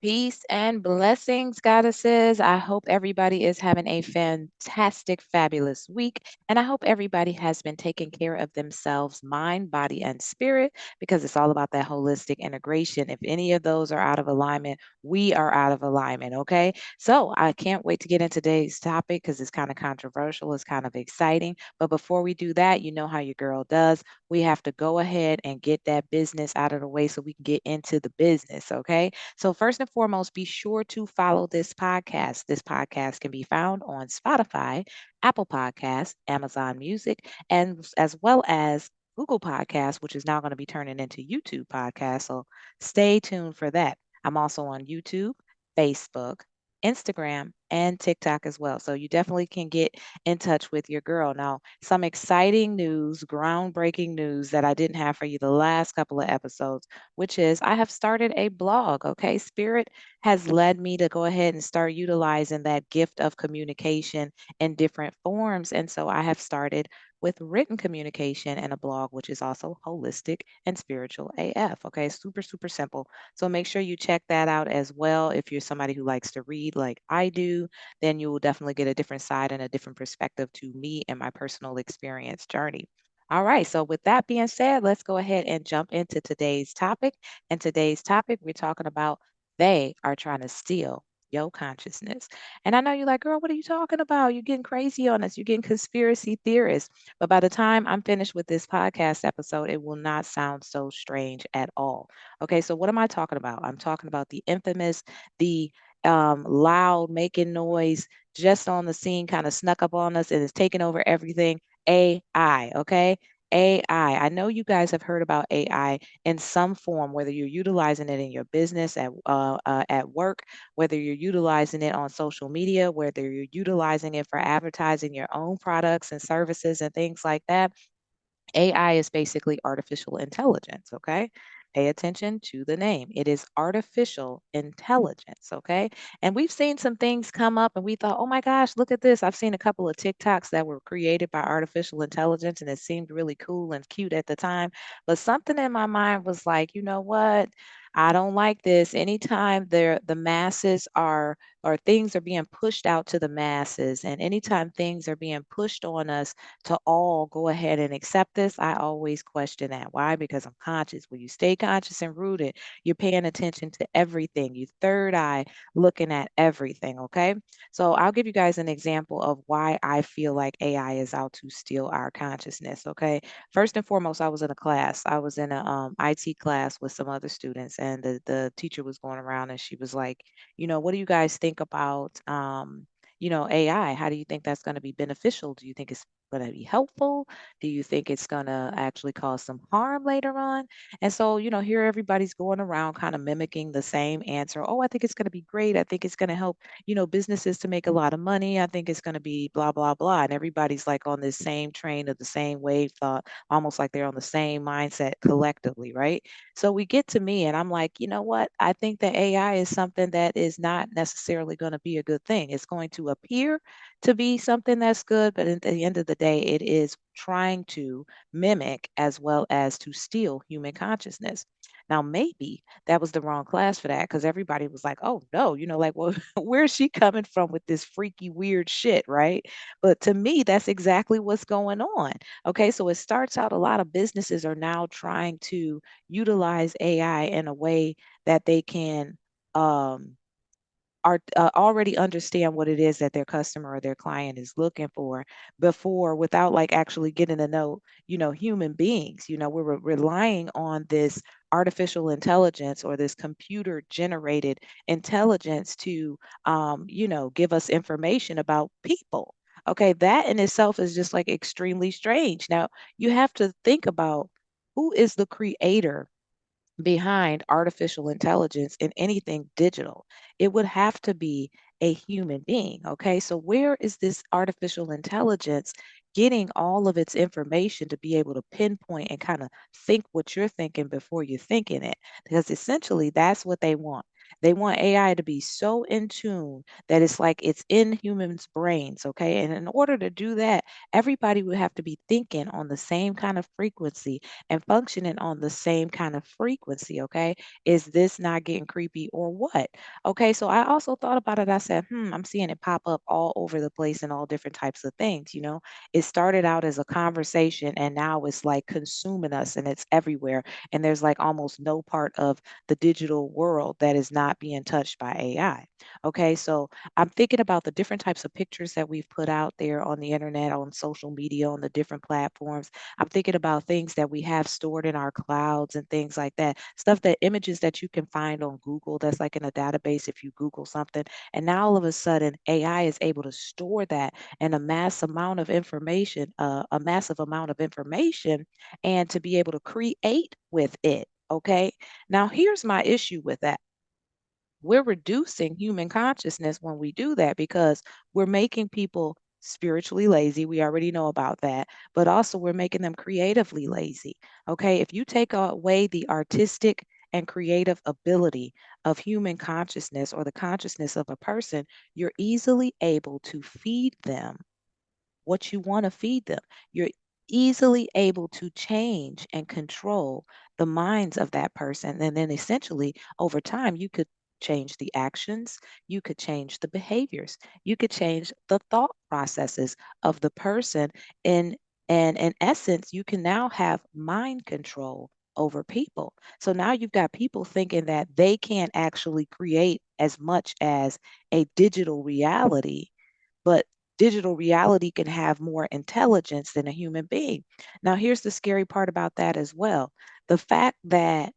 Peace and blessings, goddesses. I hope everybody is having a fantastic, fabulous week. And I hope everybody has been taking care of themselves, mind, body, and spirit, because it's all about that holistic integration. If any of those are out of alignment, we are out of alignment. Okay. So I can't wait to get into today's topic because it's kind of controversial, it's kind of exciting. But before we do that, you know how your girl does. We have to go ahead and get that business out of the way so we can get into the business. Okay. So, first and foremost, be sure to follow this podcast. This podcast can be found on Spotify, Apple Podcasts, Amazon Music, and as well as Google Podcasts, which is now going to be turning into YouTube Podcasts. So, stay tuned for that. I'm also on YouTube, Facebook, Instagram, and TikTok as well. So, you definitely can get in touch with your girl. Now, some exciting news, groundbreaking news that I didn't have for you the last couple of episodes, which is I have started a blog. Okay. Spirit has led me to go ahead and start utilizing that gift of communication in different forms. And so I have started with written communication and a blog, which is also holistic and spiritual AF. Okay. Super, super simple. So make sure you check that out as well. If you're somebody who likes to read like I do, then you will definitely get a different side and a different perspective to me and my personal experience journey. All right. So, with that being said, let's go ahead and jump into today's topic. And today's topic, we're talking about they are trying to steal your consciousness. And I know you're like, girl, what are you talking about? You're getting crazy on us. You're getting conspiracy theorists. But by the time I'm finished with this podcast episode, it will not sound so strange at all. Okay. So, what am I talking about? I'm talking about the infamous, the loud, making noise, just on the scene, kind of snuck up on us and is taking over everything. AI, okay? AI. I know you guys have heard about AI in some form, whether you're utilizing it in your business, at work, whether you're utilizing it on social media, whether you're utilizing it for advertising your own products and services and things like that. AI is basically artificial intelligence, okay? Pay attention to the name. It is artificial intelligence, okay? And we've seen some things come up and we thought, oh my gosh, look at this. I've seen a couple of TikToks that were created by artificial intelligence and it seemed really cool and cute at the time. But something in my mind was like, you know what? I don't like this. Anytime the masses are or things are being pushed out to the masses, and anytime things are being pushed on us to all go ahead and accept this, I always question that. Why? Because I'm conscious. When you stay conscious and rooted, you're paying attention to everything. You third eye looking at everything. Okay. So I'll give you guys an example of why I feel like AI is out to steal our consciousness. Okay. First and foremost, I was in a class. I was in a IT class with some other students, and the teacher was going around and she was like, what do you guys think about AI? How do you think that's going to be beneficial? Do you think it's going to be helpful? Do you think it's going to actually cause some harm later on? And so, here everybody's going around kind of mimicking the same answer. Oh, I think it's going to be great. I think it's going to help, businesses to make a lot of money. I think it's going to be blah, blah, blah. And everybody's like on this same train of the same wave thought, almost like they're on the same mindset collectively, right? So we get to me, and I'm like, you know what? I think that AI is something that is not necessarily going to be a good thing. It's going to appear to be something that's good, but at the end of the day, it is trying to mimic as well as to steal human consciousness. Now, maybe that was the wrong class for that because everybody was like, oh no, like, well, where's she coming from with this freaky, weird shit, right? But to me, that's exactly what's going on. Okay, so it starts out a lot of businesses are now trying to utilize AI in a way that they can um, already understand what it is that their customer or their client is looking for before without like actually getting to know human beings. We're relying on this artificial intelligence or this computer generated intelligence to give us information about people. Okay, that in itself is just like extremely strange. Now you have to think about who is the creator behind artificial intelligence in anything digital. It would have to be a human being. Okay. So, where is this artificial intelligence getting all of its information to be able to pinpoint and kind of think what you're thinking before you're thinking it? Because essentially, that's what they want. They want AI to be so in tune that it's like it's in humans' brains, okay? And in order to do that, everybody would have to be thinking on the same kind of frequency and functioning on the same kind of frequency, okay? Is this not getting creepy or what? Okay, so I also thought about it. I said, I'm seeing it pop up all over the place and all different types of things. It started out as a conversation and now it's like consuming us and it's everywhere. And there's like almost no part of the digital world that is not being touched by AI. Okay, so I'm thinking about the different types of pictures that we've put out there on the internet, on social media, on the different platforms. I'm thinking about things that we have stored in our clouds and things like that. Stuff that images that you can find on Google that's like in a database if you Google something. And now all of a sudden, AI is able to store that and a massive amount of information, and to be able to create with it. Okay. Now, here's my issue with that. We're reducing human consciousness when we do that because we're making people spiritually lazy. We already know about that, but also we're making them creatively lazy. Okay. If you take away the artistic and creative ability of human consciousness or the consciousness of a person, you're easily able to feed them what you want to feed them. You're easily able to change and control the minds of that person. And then essentially, over time, you could change the actions, you could change the behaviors, you could change the thought processes of the person. In and in essence, you can now have mind control over people. So now you've got people thinking that they can't actually create as much as a digital reality, but digital reality can have more intelligence than a human being. Now, here's the scary part about that as well. The fact that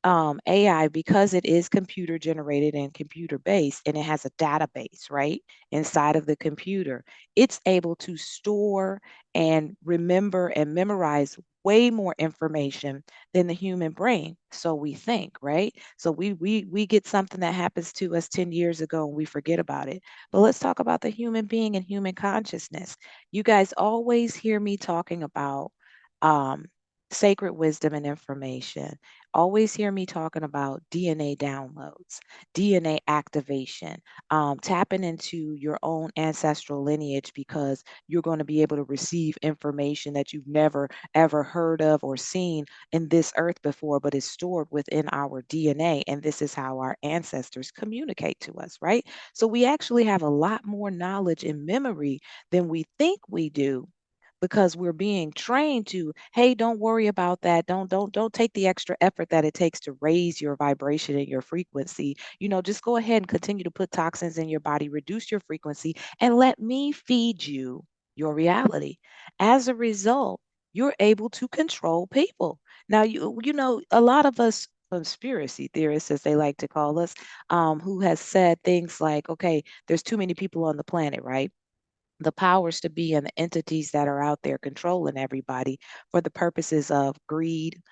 AI, because it is computer generated and computer based, and it has a database, right, inside of the computer, it's able to store and remember and memorize way more information than the human brain. So we think, right? So we get something that happens to us 10 years ago and we forget about it. But let's talk about the human being and human consciousness. You guys always hear me talking about um, sacred wisdom and information. Always hear me talking about DNA downloads, DNA activation, tapping into your own ancestral lineage because you're going to be able to receive information that you've never ever heard of or seen in this earth before, but is stored within our DNA. And this is how our ancestors communicate to us, right? So we actually have a lot more knowledge and memory than we think we do, because we're being trained to, hey, don't worry about that, don't take the extra effort that it takes to raise your vibration and your frequency. Just go ahead and continue to put toxins in your body, reduce your frequency, and let me feed you your reality. As a result, you're able to control people. Now, a lot of us conspiracy theorists, as they like to call us, who has said things like, okay, there's too many people on the planet, right? The powers to be and the entities that are out there controlling everybody for the purposes of greed,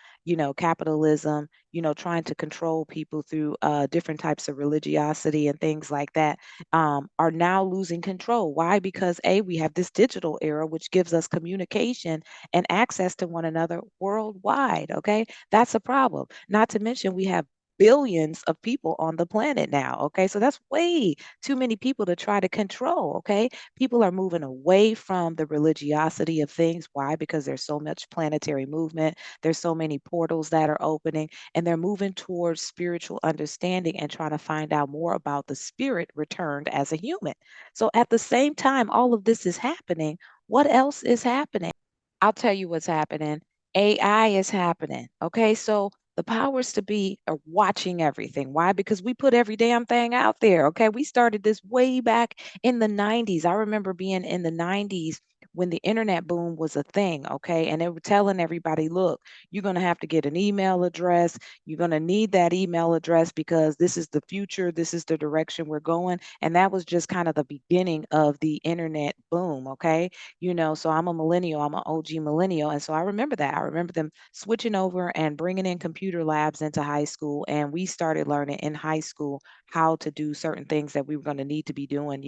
capitalism, trying to control people through different types of religiosity and things like that, are now losing control. Why? Because we have this digital era, which gives us communication and access to one another worldwide. Okay. That's a problem. Not to mention, we have billions of people on the planet now. Okay. So that's way too many people to try to control. Okay. People are moving away from the religiosity of things. Why? Because there's so much planetary movement, there's so many portals that are opening, and they're moving towards spiritual understanding and trying to find out more about the spirit returned as a human. So at the same time all of this is happening, what else is happening? I'll tell you what's happening. AI is happening. Okay. So the powers to be are watching everything. Why? Because we put every damn thing out there. Okay. We started this way back in the 90s. I remember being in the 90s when the internet boom was a thing. Okay. And they were telling everybody, look, you're going to have to get an email address. You're going to need that email address because this is the future. This is the direction we're going. And that was just kind of the beginning of the internet boom. Okay. So I'm a millennial, I'm an OG millennial. And so I remember that. I remember them switching over and bringing in computer labs into high school. And we started learning in high school how to do certain things that we were going to need to be doing,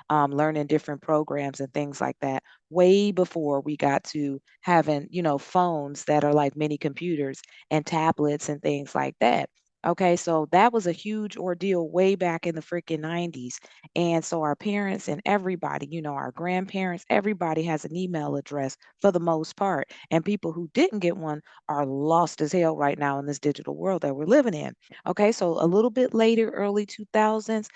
learning different programs and things like that, way before we got to having, phones that are like mini computers and tablets and things like that. Okay, so that was a huge ordeal way back in the freaking 90s. And so our parents and everybody, our grandparents, everybody has an email address for the most part. And people who didn't get one are lost as hell right now in this digital world that we're living in. Okay, so a little bit later, early 2000s,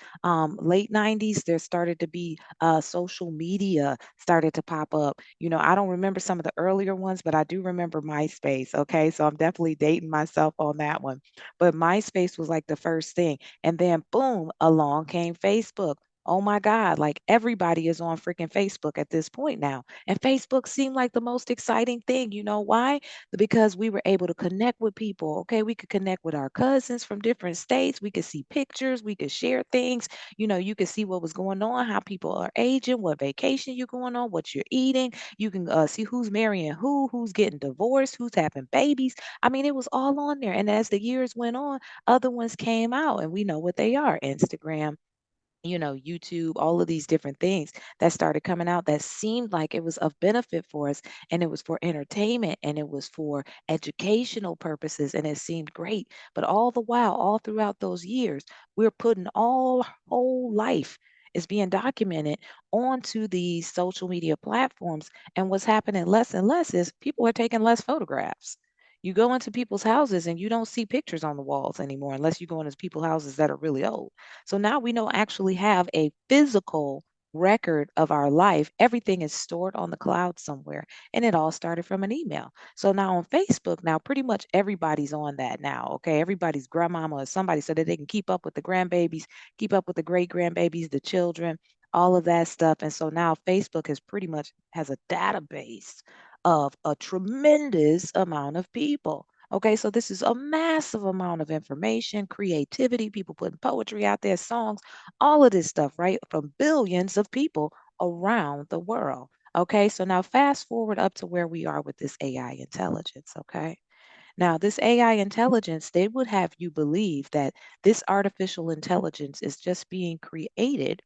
late 90s, there started to be social media started to pop up. I don't remember some of the earlier ones, but I do remember MySpace. Okay, so I'm definitely dating myself on that one, but MySpace was like the first thing. And then boom, along came Facebook. Oh my God, like everybody is on freaking Facebook at this point now. And Facebook seemed like the most exciting thing. You know why? Because we were able to connect with people. Okay. We could connect with our cousins from different states. We could see pictures. We could share things. You could see what was going on, how people are aging, what vacation you're going on, what you're eating. You can see who's marrying who's getting divorced, who's having babies. I mean, it was all on there. And as the years went on, other ones came out, and we know what they are: Instagram, YouTube, all of these different things that started coming out that seemed like it was of benefit for us, and it was for entertainment, and it was for educational purposes, and it seemed great. But all the while, all throughout those years, we're putting all whole life is being documented onto these social media platforms. And what's happening less and less is people are taking less photographs. You go into people's houses and you don't see pictures on the walls anymore unless you go into people's houses that are really old. So now we don't actually have a physical record of our life. Everything is stored on the cloud somewhere. And it all started from an email. So now on Facebook, now pretty much everybody's on that now. Okay. Everybody's grandmama or somebody, so that they can keep up with the grandbabies, keep up with the great grandbabies, the children, all of that stuff. And so now Facebook has pretty much has a database of a tremendous amount of people. Okay, so this is a massive amount of information, creativity, people putting poetry out there, songs, all of this stuff, right? From billions of people around the world. Okay, so now fast forward up to where we are with this AI intelligence. Okay, now this AI intelligence, they would have you believe that this artificial intelligence is just being created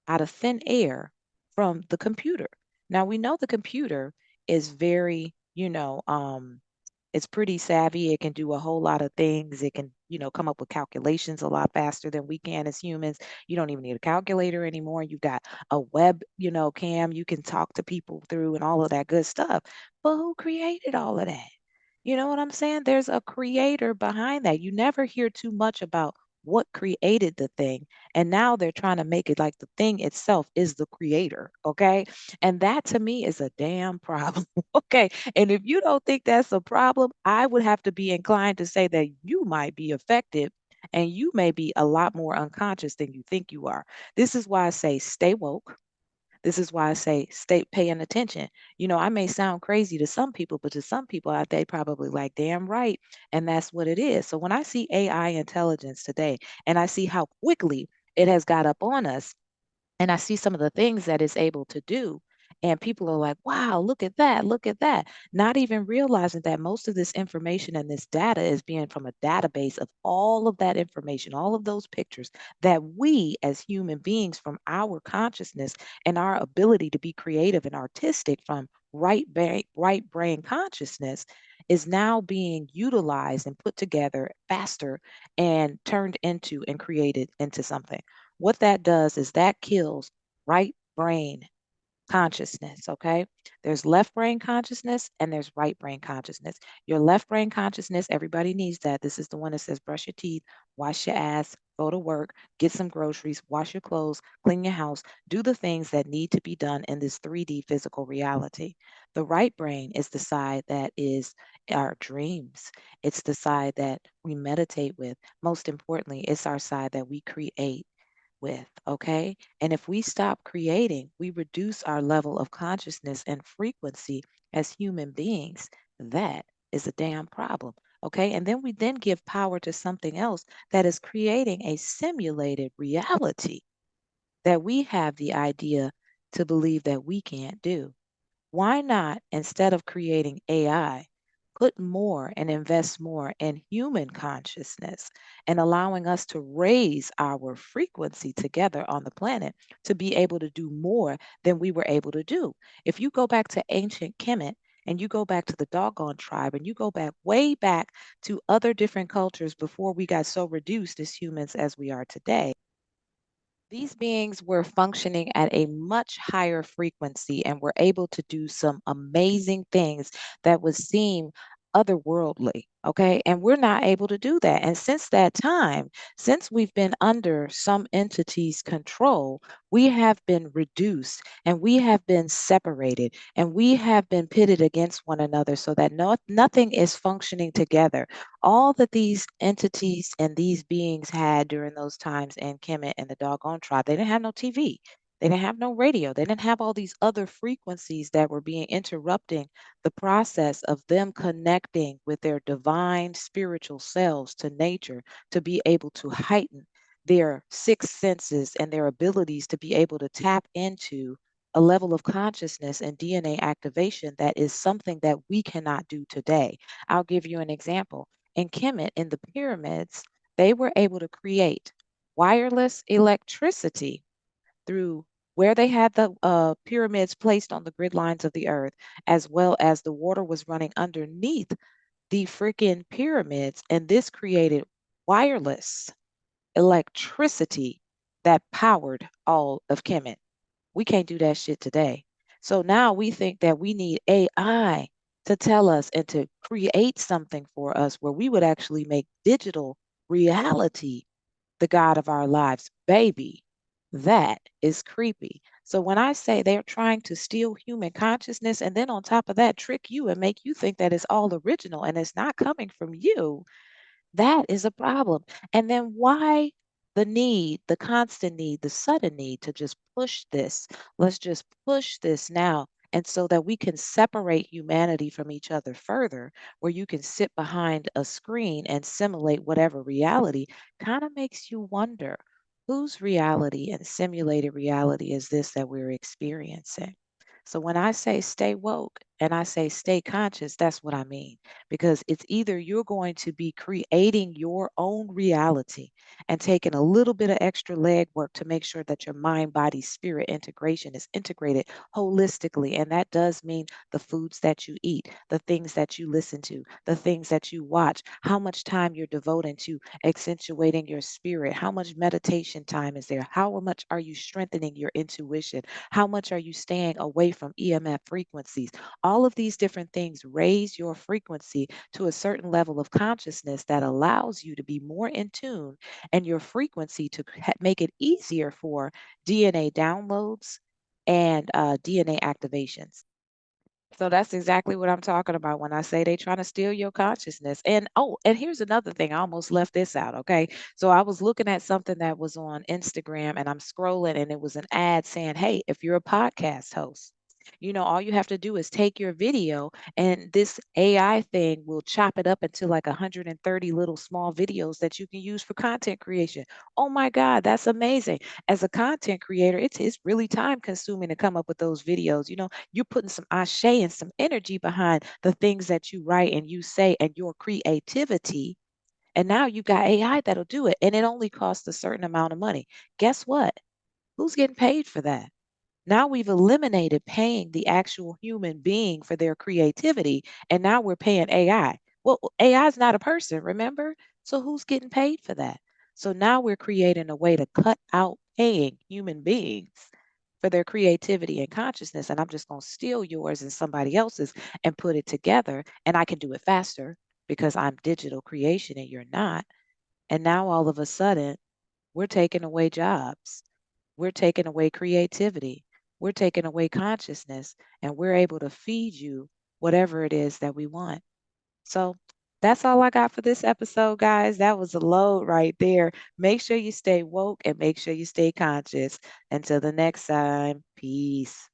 out of thin air from the computer. Now we know the computer is very, it's pretty savvy. It can do a whole lot of things. It can, come up with calculations a lot faster than we can as humans. You don't even need a calculator anymore. You've got a web, cam you can talk to people through and all of that good stuff. But who created all of that? You know what I'm saying? There's a creator behind that. You never hear too much about what created the thing. And now they're trying to make it like the thing itself is the creator. Okay. And that to me is a damn problem. Okay. And if you don't think that's a problem, I would have to be inclined to say that you might be affected and you may be a lot more unconscious than you think you are. This is why I say stay woke. This is why I say stay paying attention. I may sound crazy to some people, but to some people, they probably like, damn right. And that's what it is. So when I see AI intelligence today and I see how quickly it has got up on us, and I see some of the things that it's able to do. And people are like, wow, look at that, look at that. Not even realizing that most of this information and this data is being from a database of all of that information, all of those pictures that we as human beings, from our consciousness and our ability to be creative and artistic from right brain consciousness, is now being utilized and put together faster and turned into and created into something. What that does is that kills right brain consciousness, okay? There's left brain consciousness and there's right brain consciousness. Your left brain consciousness, everybody needs that. This is the one that says brush your teeth, wash your ass, go to work, get some groceries, wash your clothes, clean your house, do the things that need to be done in this 3D physical reality. The right brain is the side that is our dreams. It's the side that we meditate with. Most importantly, it's our side that we create with, okay? And if we stop creating, we reduce our level of consciousness and frequency as human beings. That is a damn problem, okay? And then we then give power to something else that is creating a simulated reality that we have the idea to believe that we can't do. Why not, instead of creating AI, put more and invest more in human consciousness and allowing us to raise our frequency together on the planet to be able to do more than we were able to do? If you go back to ancient Kemet and you go back to the doggone tribe, and you go back way back to other different cultures before we got so reduced as humans as we are today, these beings were functioning at a much higher frequency and were able to do some amazing things that would seem otherworldly. Okay. And we're not able to do that. And since that time, since we've been under some entity's control, we have been reduced and we have been separated and we have been pitted against one another so that nothing is functioning together. All that these entities and these beings had during those times in Kemet and the doggone tribe, they didn't have no TV. They didn't have no radio. They didn't have all these other frequencies that were being interrupting the process of them connecting with their divine spiritual selves to nature to be able to heighten their sixth senses and their abilities to be able to tap into a level of consciousness and DNA activation that is something that we cannot do today. I'll give you an example. In Kemet, in the pyramids, they were able to create wireless electricity through where they had the pyramids placed on the grid lines of the earth, as well as the water was running underneath the freaking pyramids. And this created wireless electricity that powered all of Kemet. We can't do that shit today. So now we think that we need AI to tell us and to create something for us where we would actually make digital reality the God of our lives. Baby, that is creepy. So when I say they're trying to steal human consciousness and then on top of that trick you and make you think that it's all original and it's not coming from you, that is a problem. And then why the need, the constant need, the sudden need to just push this? Let's just push this now. And so that we can separate humanity from each other further, where you can sit behind a screen and simulate whatever reality, kind of makes you wonder whose reality and simulated reality is this that we're experiencing? So when I say stay woke and I say stay conscious, that's what I mean, because it's either you're going to be creating your own reality and taking a little bit of extra legwork to make sure that your mind, body, spirit integration is integrated holistically. And that does mean the foods that you eat, the things that you listen to, the things that you watch, how much time you're devoting to accentuating your spirit, how much meditation time is there, how much are you strengthening your intuition, how much are you staying away from EMF frequencies. All of these different things raise your frequency to a certain level of consciousness that allows you to be more in tune and your frequency to make it easier for DNA downloads and DNA activations. So that's exactly what I'm talking about when I say they trying to steal your consciousness. And oh, and here's another thing. I almost left this out. Okay. So I was looking at something that was on Instagram and I'm scrolling and it was an ad saying, hey, if you're a podcast host, all you have to do is take your video and this AI thing will chop it up into like 130 little small videos that you can use for content creation. Oh my God, that's amazing. As a content creator, it's really time consuming to come up with those videos. You're putting some ashe and some energy behind the things that you write and you say and your creativity. And now you got AI that'll do it. And it only costs a certain amount of money. Guess what? Who's getting paid for that? Now we've eliminated paying the actual human being for their creativity, and now we're paying AI. Well, AI is not a person, remember? So who's getting paid for that? So now we're creating a way to cut out paying human beings for their creativity and consciousness. And I'm just going to steal yours and somebody else's and put it together. And I can do it faster because I'm digital creation and you're not. And now all of a sudden, we're taking away jobs. We're taking away creativity. We're taking away consciousness, and we're able to feed you whatever it is that we want. So that's all I got for this episode, guys. That was a load right there. Make sure you stay woke and make sure you stay conscious. Until the next time, peace.